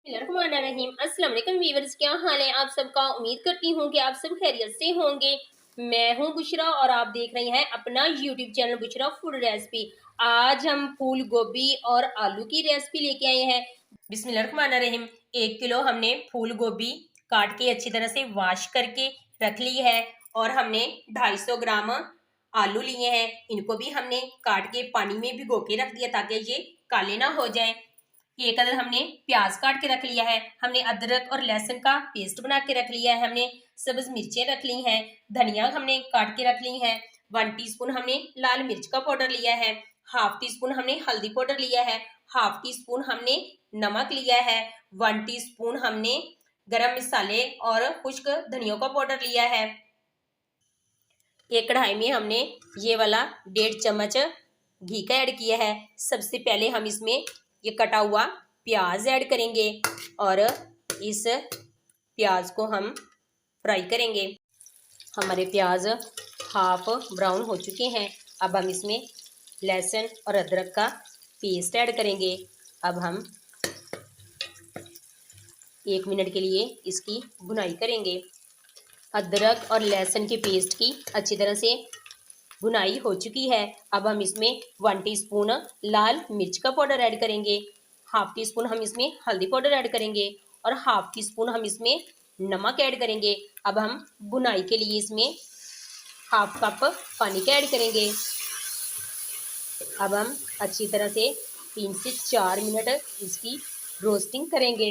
बिस्मिल्लाहिर्रहमानिर्रहीम। अस्सलाम वालेकुम वीवर्स, क्या हाल है आप सबका। उम्मीद करती हूँ कि आप सब खैरियत से होंगे। मैं हूँ बुशरा और आप देख रहे हैं अपना YouTube channel Bushra food recipe. आज हम फूल गोभी और आलू की रेसिपी लेके आए हैं। बिस्मिल्लाहिर्रहमानिर्रहीम। 1 किलो हमने फूल गोभी काट के अच्छी तरह से वॉश करके रख ली है और हमने 250 ग्राम आलू लिए हैं। इनको भी हमने काट के पानी में भिगो के रख दिया ताकि ये काले ना हो जाएं। एक अदर हमने प्याज काट के रख लिया है। हमने अदरक और लहसुन का पेस्ट बना के रख लिया है। हमने सब्ज मिर्चें रख ली हैं। धनिया हमने काट के रख ली है। 1 टीस्पून हमने लाल मिर्च का पाउडर लिया है। हाफ टी स्पून हमने हल्दी पाउडर लिया है। हाफ टी स्पून हमने नमक लिया है। 1 टीस्पून हमने गरम मसाले और खुश्क धनिया का पाउडर लिया है। एक कढ़ाई में हमने ये वाला 1.5 चम्मच घी का ऐड किया है। सबसे पहले हम इसमें ये कटा हुआ प्याज ऐड करेंगे और इस प्याज को हम फ्राई करेंगे। हमारे प्याज हाफ ब्राउन हो चुके हैं। अब हम इसमें लहसुन और अदरक का पेस्ट ऐड करेंगे। अब हम 1 मिनट के लिए इसकी भुनाई करेंगे। अदरक और लहसुन के पेस्ट की अच्छी तरह से भुनाई हो चुकी है। अब हम इसमें 1 टीस्पून लाल मिर्च का पाउडर ऐड करेंगे। हाफ टी स्पून हम इसमें हल्दी पाउडर ऐड करेंगे और हाफ टी स्पून हम इसमें नमक ऐड करेंगे। अब हम भुनाई के लिए इसमें हाफ कप पानी का ऐड करेंगे। अब हम अच्छी तरह से 3 से 4 मिनट इसकी रोस्टिंग करेंगे।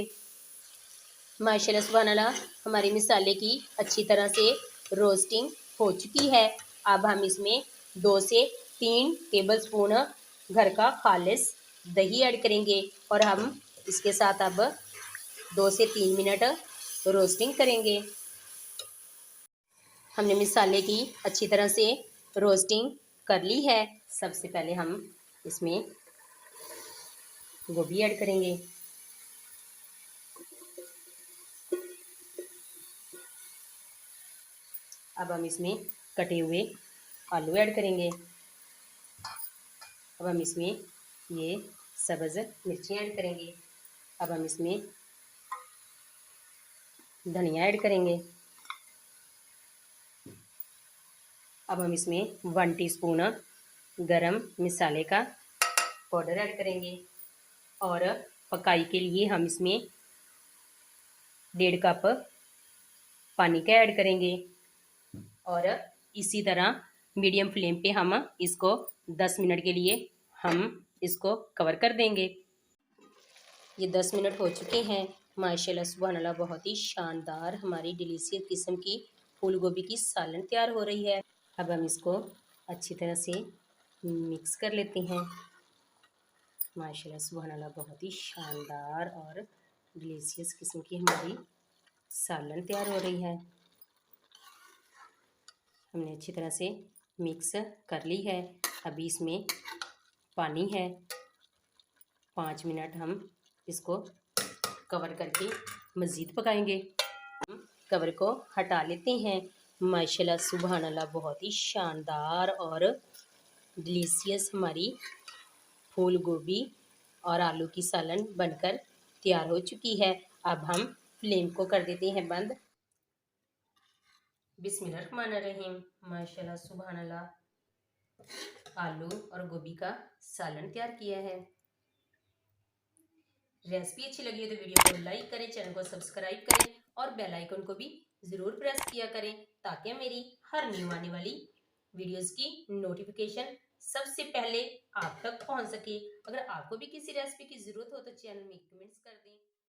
माशाल्लाह सुभान अल्लाह, हमारे मसाले की अच्छी तरह से रोस्टिंग हो चुकी है। अब हम इसमें 2 से 3 टेबलस्पून घर का खालिस दही ऐड करेंगे और हम इसके साथ अब 2 से 3 मिनट रोस्टिंग करेंगे। हमने मसाले की अच्छी तरह से रोस्टिंग कर ली है। सबसे पहले हम इसमें गोभी ऐड करेंगे। अब हम इसमें कटे हुए आलू ऐड करेंगे। अब हम इसमें ये सब्ज़ मिर्ची ऐड करेंगे। अब हम इसमें धनिया ऐड करेंगे। अब हम इसमें 1 टीस्पून गरम मसाले का पाउडर ऐड करेंगे और पकाई के लिए हम इसमें 1.5 कप पानी का ऐड करेंगे और इसी तरह मीडियम फ्लेम पे हम इसको 10 मिनट के लिए हम इसको कवर कर देंगे। ये 10 मिनट हो चुके हैं। माशाल्लाह सुभान अल्लाह, बहुत ही शानदार हमारी डिलीशियस किस्म की फूल गोभी की सालन तैयार हो रही है। अब हम इसको अच्छी तरह से मिक्स कर लेते हैं। माशाल्लाह सुभान अल्लाह, बहुत ही शानदार और डिलीशियस किस्म की हमारी सालन तैयार हो रही है। हमने अच्छी तरह से मिक्स कर ली है। अभी इसमें पानी है। 5 मिनट हम इसको कवर करके मज़ीद पकाएंगे। हम कवर को हटा लेते हैं। माशाल्लाह सुभान अल्लाह, बहुत ही शानदार और डिलीशियस हमारी फूल गोभी और आलू की सालन बनकर तैयार हो चुकी है। अब हम फ्लेम को कर देते हैं बंद। बिस्मिल्लाहिर्रहमानिर्रहीम। माशाल्लाह सुभान अल्लाह, आलू और गोभी का सालन तैयार किया है। रेसिपी अच्छी लगी हो तो वीडियो को लाइक करें, चैनल को सब्सक्राइब करें और बेल आइकन को भी ज़रूर प्रेस किया करें ताकि मेरी हर न्यू आने वाली वीडियोस की नोटिफिकेशन सबसे पहले आप तक पहुंच सके। अगर आपको भी किसी रेसिपी की ज़रूरत हो तो चैनल में कमेंट्स कर दें।